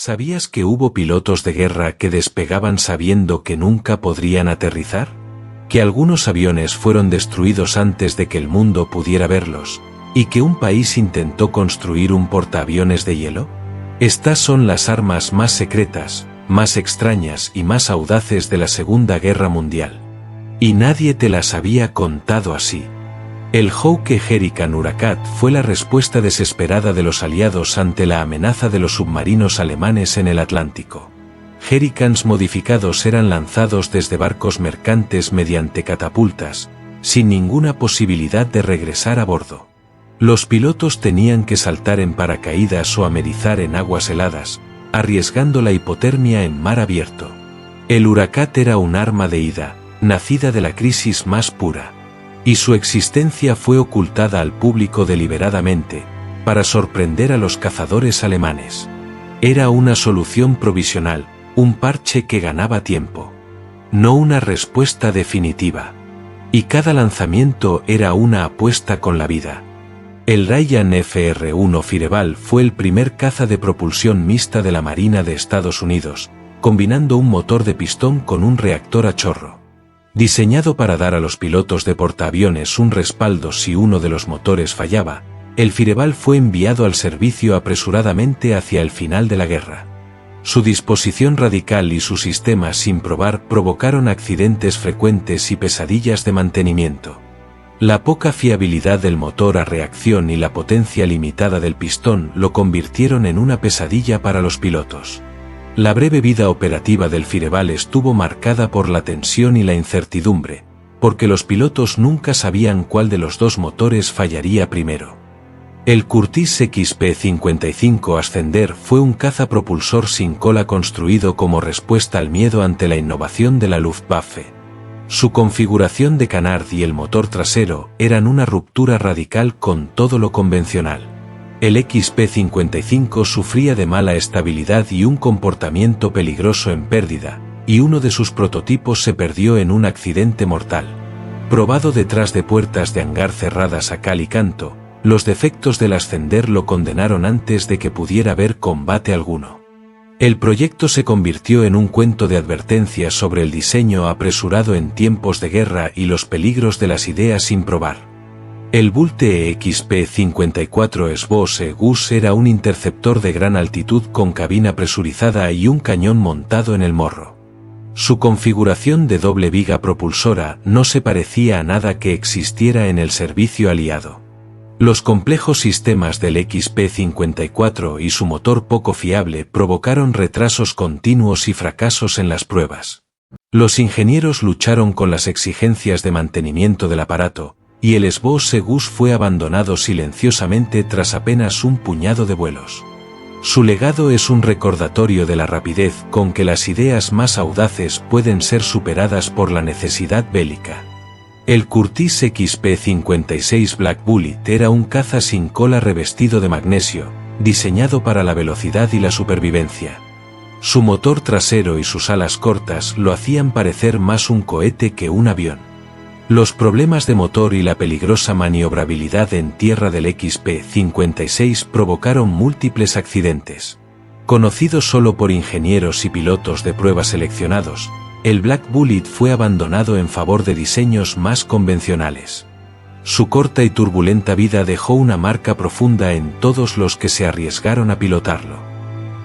¿Sabías que hubo pilotos de guerra que despegaban sabiendo que nunca podrían aterrizar? Que algunos aviones fueron destruidos antes de que el mundo pudiera verlos, y que un país intentó construir un portaaviones de hielo? Estas son las armas más secretas, más extrañas y más audaces de la Segunda Guerra Mundial. Y nadie te las había contado así. El Hawke Hurricane Huracat fue la respuesta desesperada de los aliados ante la amenaza de los submarinos alemanes en el Atlántico. Hurricanes modificados eran lanzados desde barcos mercantes mediante catapultas, sin ninguna posibilidad de regresar a bordo. Los pilotos tenían que saltar en paracaídas o amerizar en aguas heladas, arriesgando la hipotermia en mar abierto. El Huracat era un arma de ida, nacida de la crisis más pura. Y su existencia fue ocultada al público deliberadamente, para sorprender a los cazadores alemanes. Era una solución provisional, un parche que ganaba tiempo. No una respuesta definitiva. Y cada lanzamiento era una apuesta con la vida. El Ryan FR-1 Fireball fue el primer caza de propulsión mixta de la Marina de Estados Unidos, combinando un motor de pistón con un reactor a chorro. Diseñado para dar a los pilotos de portaaviones un respaldo si uno de los motores fallaba, el Fireball fue enviado al servicio apresuradamente hacia el final de la guerra. Su disposición radical y su sistema sin probar provocaron accidentes frecuentes y pesadillas de mantenimiento. La poca fiabilidad del motor a reacción y la potencia limitada del pistón lo convirtieron en una pesadilla para los pilotos. La breve vida operativa del Fireball estuvo marcada por la tensión y la incertidumbre, porque los pilotos nunca sabían cuál de los dos motores fallaría primero. El Curtiss XP-55 Ascender fue un cazapropulsor sin cola construido como respuesta al miedo ante la innovación de la Luftwaffe. Su configuración de canard y el motor trasero eran una ruptura radical con todo lo convencional. El XP-55 sufría de mala estabilidad y un comportamiento peligroso en pérdida, y uno de sus prototipos se perdió en un accidente mortal. Probado detrás de puertas de hangar cerradas a cal y canto, los defectos del Ascender lo condenaron antes de que pudiera haber combate alguno. El proyecto se convirtió en un cuento de advertencias sobre el diseño apresurado en tiempos de guerra y los peligros de las ideas sin probar. El Bulte XP-54 SBOS Gus era un interceptor de gran altitud con cabina presurizada y un cañón montado en el morro. Su configuración de doble viga propulsora no se parecía a nada que existiera en el servicio aliado. Los complejos sistemas del XP-54 y su motor poco fiable provocaron retrasos continuos y fracasos en las pruebas. Los ingenieros lucharon con las exigencias de mantenimiento del aparato, y el SBOS Gus fue abandonado silenciosamente tras apenas un puñado de vuelos. Su legado es un recordatorio de la rapidez con que las ideas más audaces pueden ser superadas por la necesidad bélica. El Curtiss XP-56 Black Bullet era un caza sin cola revestido de magnesio, diseñado para la velocidad y la supervivencia. Su motor trasero y sus alas cortas lo hacían parecer más un cohete que un avión. Los problemas de motor y la peligrosa maniobrabilidad en tierra del XP-56 provocaron múltiples accidentes. Conocido solo por ingenieros y pilotos de prueba seleccionados, el Black Bullet fue abandonado en favor de diseños más convencionales. Su corta y turbulenta vida dejó una marca profunda en todos los que se arriesgaron a pilotarlo.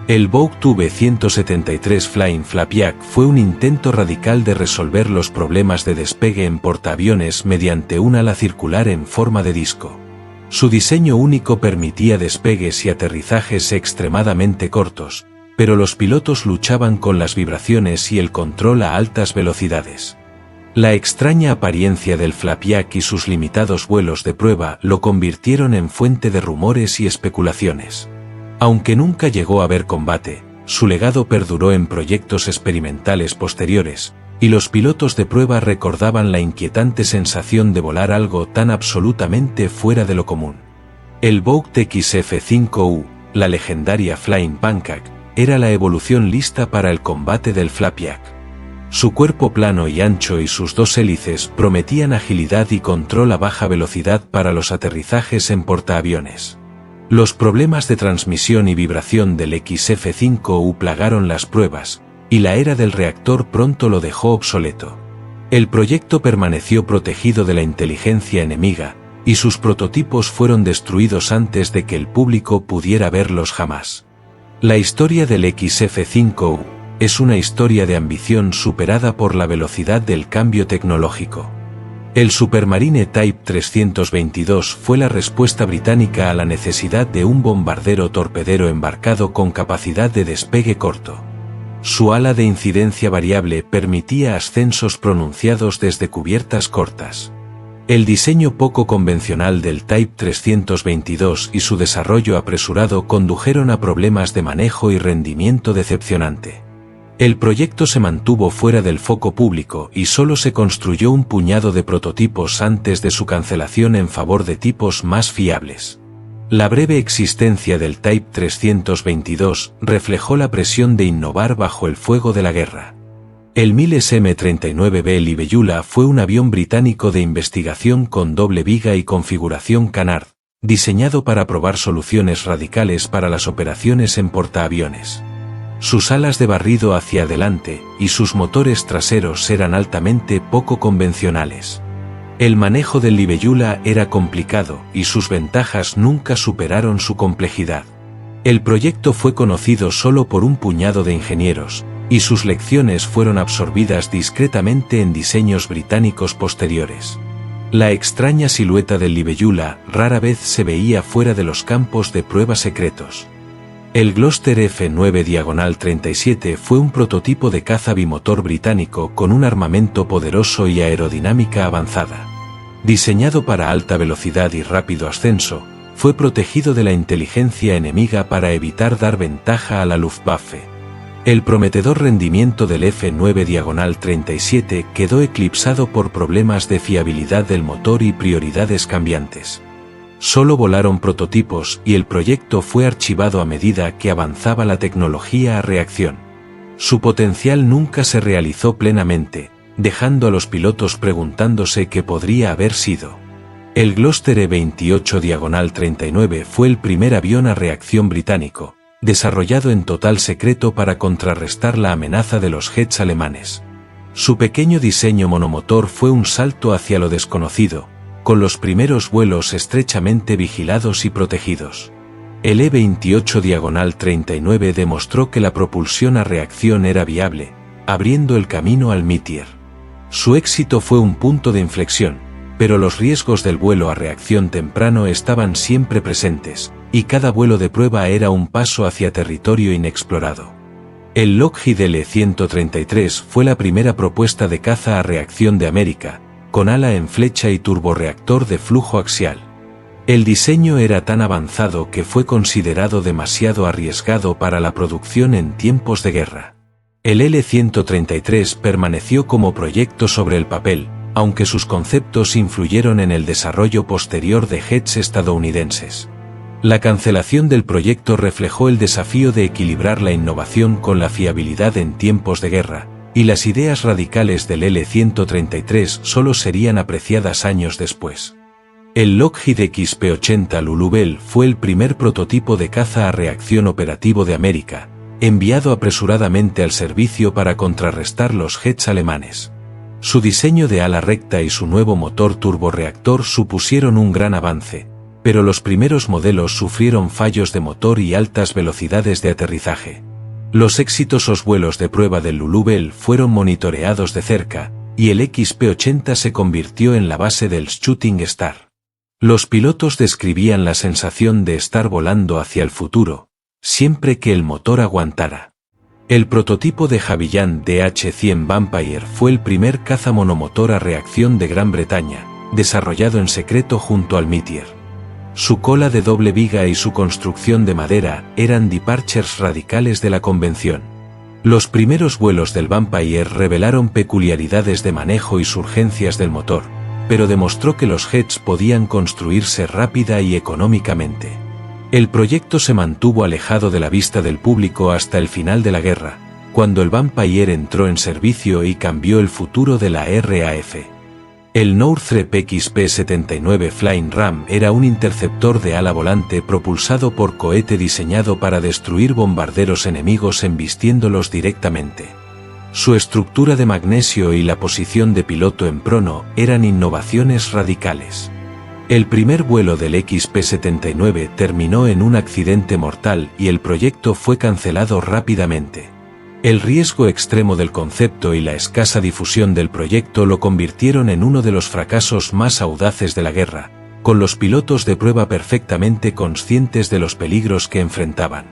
El Vought 173 Flying Flapjack fue un intento radical de resolver los problemas de despegue en portaaviones mediante un ala circular en forma de disco. Su diseño único permitía despegues y aterrizajes extremadamente cortos, pero los pilotos luchaban con las vibraciones y el control a altas velocidades. La extraña apariencia del Flapjack y sus limitados vuelos de prueba lo convirtieron en fuente de rumores y especulaciones. Aunque nunca llegó a ver combate, su legado perduró en proyectos experimentales posteriores, y los pilotos de prueba recordaban la inquietante sensación de volar algo tan absolutamente fuera de lo común. El Vought XF-5U, la legendaria Flying Pancake, era la evolución lista para el combate del Flapjack. Su cuerpo plano y ancho y sus dos hélices prometían agilidad y control a baja velocidad para los aterrizajes en portaaviones. Los problemas de transmisión y vibración del XF5U plagaron las pruebas, y la era del reactor pronto lo dejó obsoleto. El proyecto permaneció protegido de la inteligencia enemiga, y sus prototipos fueron destruidos antes de que el público pudiera verlos jamás. La historia del XF5U es una historia de ambición superada por la velocidad del cambio tecnológico. El Supermarine Type 322 fue la respuesta británica a la necesidad de un bombardero torpedero embarcado con capacidad de despegue corto. Su ala de incidencia variable permitía ascensos pronunciados desde cubiertas cortas. El diseño poco convencional del Type 322 y su desarrollo apresurado condujeron a problemas de manejo y rendimiento decepcionante. El proyecto se mantuvo fuera del foco público y solo se construyó un puñado de prototipos antes de su cancelación en favor de tipos más fiables. La breve existencia del Type 322 reflejó la presión de innovar bajo el fuego de la guerra. El Miles M39B Libellula fue un avión británico de investigación con doble viga y configuración Canard, diseñado para probar soluciones radicales para las operaciones en portaaviones. Sus alas de barrido hacia adelante y sus motores traseros eran altamente poco convencionales. El manejo del Libellula era complicado y sus ventajas nunca superaron su complejidad. El proyecto fue conocido solo por un puñado de ingenieros, y sus lecciones fueron absorbidas discretamente en diseños británicos posteriores. La extraña silueta del Libellula rara vez se veía fuera de los campos de prueba secretos. El Gloster F9-37 fue un prototipo de caza bimotor británico con un armamento poderoso y aerodinámica avanzada. Diseñado para alta velocidad y rápido ascenso, fue protegido de la inteligencia enemiga para evitar dar ventaja a la Luftwaffe. El prometedor rendimiento del F9-37 quedó eclipsado por problemas de fiabilidad del motor y prioridades cambiantes. Solo volaron prototipos y el proyecto fue archivado a medida que avanzaba la tecnología a reacción. Su potencial nunca se realizó plenamente, dejando a los pilotos preguntándose qué podría haber sido. El Gloster E-28-39 fue el primer avión a reacción británico, desarrollado en total secreto para contrarrestar la amenaza de los jets alemanes. Su pequeño diseño monomotor fue un salto hacia lo desconocido, con los primeros vuelos estrechamente vigilados y protegidos. El E-28-39 demostró que la propulsión a reacción era viable, abriendo el camino al Meteor. Su éxito fue un punto de inflexión, pero los riesgos del vuelo a reacción temprano estaban siempre presentes, y cada vuelo de prueba era un paso hacia territorio inexplorado. El Lockheed L-133 fue la primera propuesta de caza a reacción de América, con ala en flecha y turborreactor de flujo axial. El diseño era tan avanzado que fue considerado demasiado arriesgado para la producción en tiempos de guerra. El L-133 permaneció como proyecto sobre el papel, aunque sus conceptos influyeron en el desarrollo posterior de jets estadounidenses. La cancelación del proyecto reflejó el desafío de equilibrar la innovación con la fiabilidad en tiempos de guerra, y las ideas radicales del L-133 solo serían apreciadas años después. El Lockheed XP-80 Lulubelle fue el primer prototipo de caza a reacción operativo de América, enviado apresuradamente al servicio para contrarrestar los jets alemanes. Su diseño de ala recta y su nuevo motor turborreactor supusieron un gran avance, pero los primeros modelos sufrieron fallos de motor y altas velocidades de aterrizaje. Los exitosos vuelos de prueba del Lulubelle fueron monitoreados de cerca, y el XP-80 se convirtió en la base del Shooting Star. Los pilotos describían la sensación de estar volando hacia el futuro, siempre que el motor aguantara. El prototipo de Havilland DH-100 Vampire fue el primer caza monomotor a reacción de Gran Bretaña, desarrollado en secreto junto al Meteor. Su cola de doble viga y su construcción de madera eran departures radicales de la convención. Los primeros vuelos del Vampire revelaron peculiaridades de manejo y surgencias del motor, pero demostró que los jets podían construirse rápida y económicamente. El proyecto se mantuvo alejado de la vista del público hasta el final de la guerra, cuando el Vampire entró en servicio y cambió el futuro de la RAF. El Northrop XP-79 Flying Ram era un interceptor de ala volante propulsado por cohete diseñado para destruir bombarderos enemigos embistiéndolos directamente. Su estructura de magnesio y la posición de piloto en prono eran innovaciones radicales. El primer vuelo del XP-79 terminó en un accidente mortal y el proyecto fue cancelado rápidamente. El riesgo extremo del concepto y la escasa difusión del proyecto lo convirtieron en uno de los fracasos más audaces de la guerra, con los pilotos de prueba perfectamente conscientes de los peligros que enfrentaban.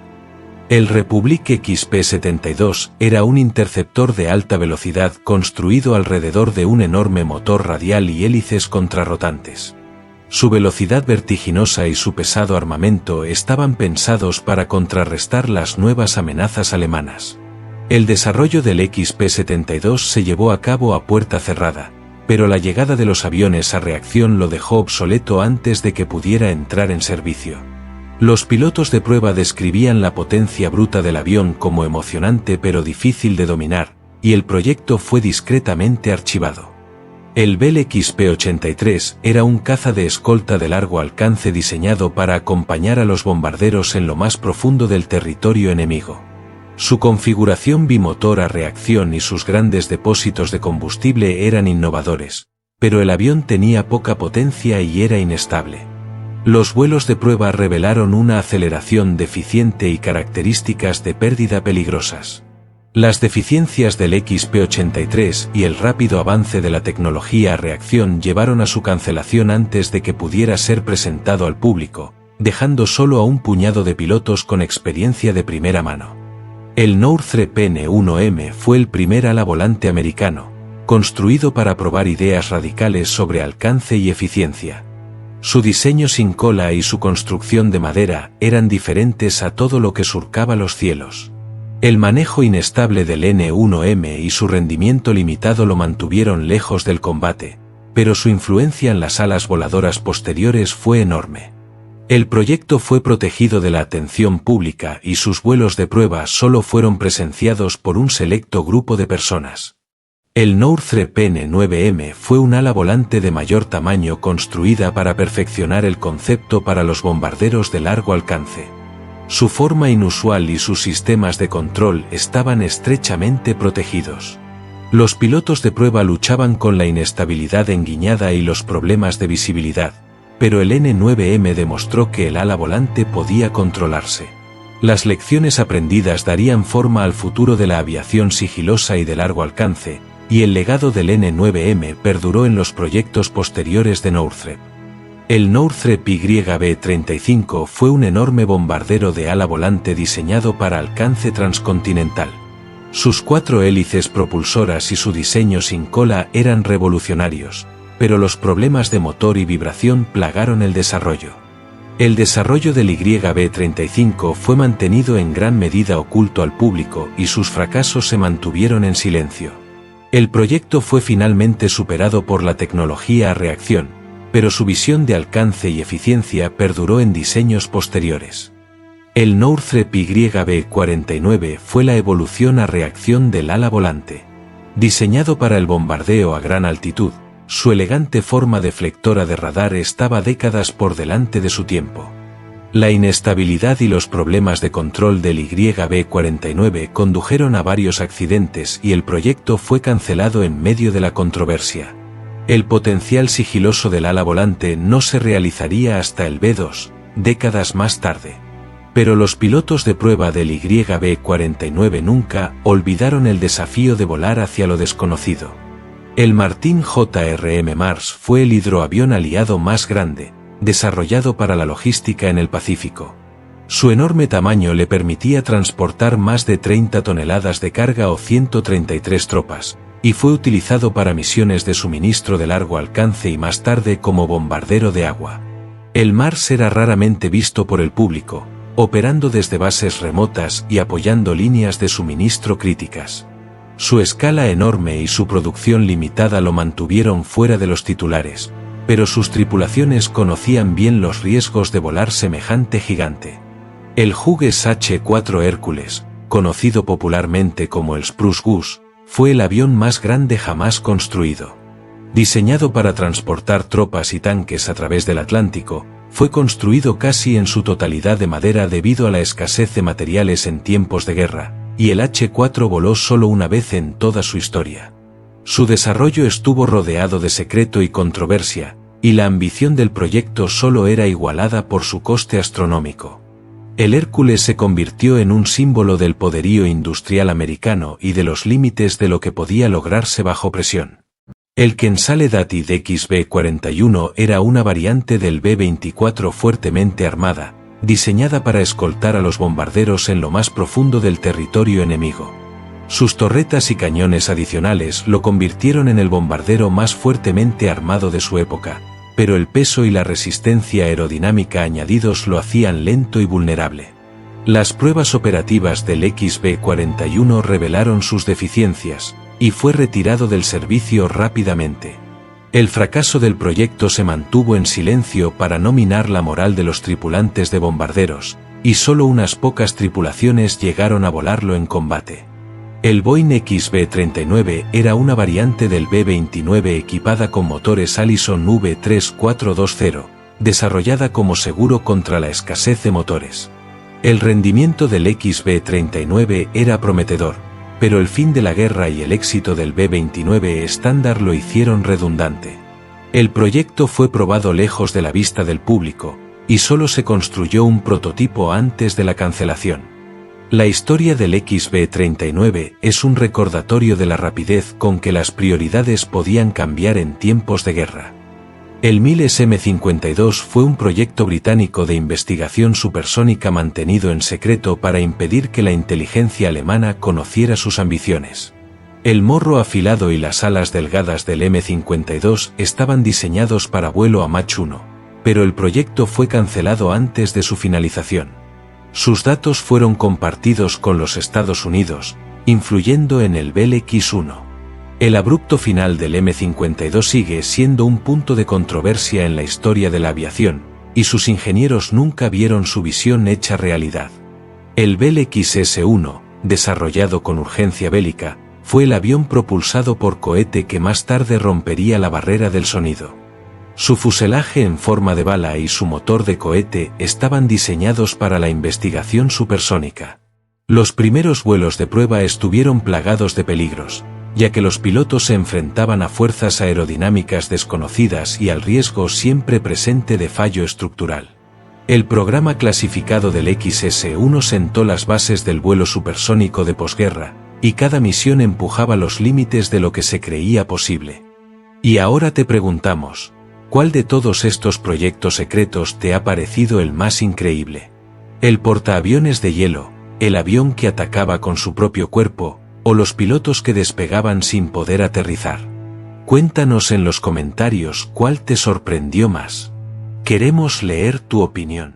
El Republic XP-72 era un interceptor de alta velocidad construido alrededor de un enorme motor radial y hélices contrarrotantes. Su velocidad vertiginosa y su pesado armamento estaban pensados para contrarrestar las nuevas amenazas alemanas. El desarrollo del XP-72 se llevó a cabo a puerta cerrada, pero la llegada de los aviones a reacción lo dejó obsoleto antes de que pudiera entrar en servicio. Los pilotos de prueba describían la potencia bruta del avión como emocionante pero difícil de dominar, y el proyecto fue discretamente archivado. El Bell XP-83 era un caza de escolta de largo alcance diseñado para acompañar a los bombarderos en lo más profundo del territorio enemigo. Su configuración bimotor a reacción y sus grandes depósitos de combustible eran innovadores, pero el avión tenía poca potencia y era inestable. Los vuelos de prueba revelaron una aceleración deficiente y características de pérdida peligrosas. Las deficiencias del XP-83 y el rápido avance de la tecnología a reacción llevaron a su cancelación antes de que pudiera ser presentado al público, dejando solo a un puñado de pilotos con experiencia de primera mano. El Northrop N-1M fue el primer ala volante americano, construido para probar ideas radicales sobre alcance y eficiencia. Su diseño sin cola y su construcción de madera eran diferentes a todo lo que surcaba los cielos. El manejo inestable del N-1M y su rendimiento limitado lo mantuvieron lejos del combate, pero su influencia en las alas voladoras posteriores fue enorme. El proyecto fue protegido de la atención pública y sus vuelos de prueba solo fueron presenciados por un selecto grupo de personas. El Northrop N-9M fue un ala volante de mayor tamaño construida para perfeccionar el concepto para los bombarderos de largo alcance. Su forma inusual y sus sistemas de control estaban estrechamente protegidos. Los pilotos de prueba luchaban con la inestabilidad enguiñada y los problemas de visibilidad, pero el N-9M demostró que el ala volante podía controlarse. Las lecciones aprendidas darían forma al futuro de la aviación sigilosa y de largo alcance, y el legado del N-9M perduró en los proyectos posteriores de Northrop. El Northrop YB-35 fue un enorme bombardero de ala volante diseñado para alcance transcontinental. Sus 4 hélices propulsoras y su diseño sin cola eran revolucionarios, pero los problemas de motor y vibración plagaron el desarrollo. El desarrollo del YB-35 fue mantenido en gran medida oculto al público y sus fracasos se mantuvieron en silencio. El proyecto fue finalmente superado por la tecnología a reacción, pero su visión de alcance y eficiencia perduró en diseños posteriores. El Northrop YB-49 fue la evolución a reacción del ala volante. Diseñado para el bombardeo a gran altitud, su elegante forma deflectora de radar estaba décadas por delante de su tiempo. La inestabilidad y los problemas de control del YB-49 condujeron a varios accidentes y el proyecto fue cancelado en medio de la controversia. El potencial sigiloso del ala volante no se realizaría hasta el B-2, décadas más tarde. Pero los pilotos de prueba del YB-49 nunca olvidaron el desafío de volar hacia lo desconocido. El Martin JRM Mars fue el hidroavión aliado más grande, desarrollado para la logística en el Pacífico. Su enorme tamaño le permitía transportar más de 30 toneladas de carga o 133 tropas, y fue utilizado para misiones de suministro de largo alcance y más tarde como bombardero de agua. El Mars era raramente visto por el público, operando desde bases remotas y apoyando líneas de suministro críticas. Su escala enorme y su producción limitada lo mantuvieron fuera de los titulares, pero sus tripulaciones conocían bien los riesgos de volar semejante gigante. El Hughes H-4 Hércules, conocido popularmente como el Spruce Goose, fue el avión más grande jamás construido. Diseñado para transportar tropas y tanques a través del Atlántico, fue construido casi en su totalidad de madera debido a la escasez de materiales en tiempos de guerra, y el H-4 voló solo una vez en toda su historia. Su desarrollo estuvo rodeado de secreto y controversia, y la ambición del proyecto solo era igualada por su coste astronómico. El Hércules se convirtió en un símbolo del poderío industrial americano y de los límites de lo que podía lograrse bajo presión. El Kensaledati DXB-41 era una variante del B-24 fuertemente armada, diseñada para escoltar a los bombarderos en lo más profundo del territorio enemigo. Sus torretas y cañones adicionales lo convirtieron en el bombardero más fuertemente armado de su época, pero el peso y la resistencia aerodinámica añadidos lo hacían lento y vulnerable. Las pruebas operativas del XB-41 revelaron sus deficiencias, y fue retirado del servicio rápidamente. El fracaso del proyecto se mantuvo en silencio para no minar la moral de los tripulantes de bombarderos, y solo unas pocas tripulaciones llegaron a volarlo en combate. El Boeing XB-39 era una variante del B-29 equipada con motores Allison V3420, desarrollada como seguro contra la escasez de motores. El rendimiento del XB-39 era prometedor, pero el fin de la guerra y el éxito del B-29 estándar lo hicieron redundante. El proyecto fue probado lejos de la vista del público, y solo se construyó un prototipo antes de la cancelación. La historia del XB-39 es un recordatorio de la rapidez con que las prioridades podían cambiar en tiempos de guerra. El Miles M52 fue un proyecto británico de investigación supersónica mantenido en secreto para impedir que la inteligencia alemana conociera sus ambiciones. El morro afilado y las alas delgadas del M52 estaban diseñados para vuelo a Mach 1, pero el proyecto fue cancelado antes de su finalización. Sus datos fueron compartidos con los Estados Unidos, influyendo en el Bell X-1. El abrupto final del M52 sigue siendo un punto de controversia en la historia de la aviación, y sus ingenieros nunca vieron su visión hecha realidad. El Bell XS-1, desarrollado con urgencia bélica, fue el avión propulsado por cohete que más tarde rompería la barrera del sonido. Su fuselaje en forma de bala y su motor de cohete estaban diseñados para la investigación supersónica. Los primeros vuelos de prueba estuvieron plagados de peligros, ya que los pilotos se enfrentaban a fuerzas aerodinámicas desconocidas y al riesgo siempre presente de fallo estructural. El programa clasificado del XS-1 sentó las bases del vuelo supersónico de posguerra, y cada misión empujaba los límites de lo que se creía posible. Y ahora te preguntamos, ¿cuál de todos estos proyectos secretos te ha parecido el más increíble? ¿El portaaviones de hielo, el avión que atacaba con su propio cuerpo, o los pilotos que despegaban sin poder aterrizar? Cuéntanos en los comentarios cuál te sorprendió más. Queremos leer tu opinión.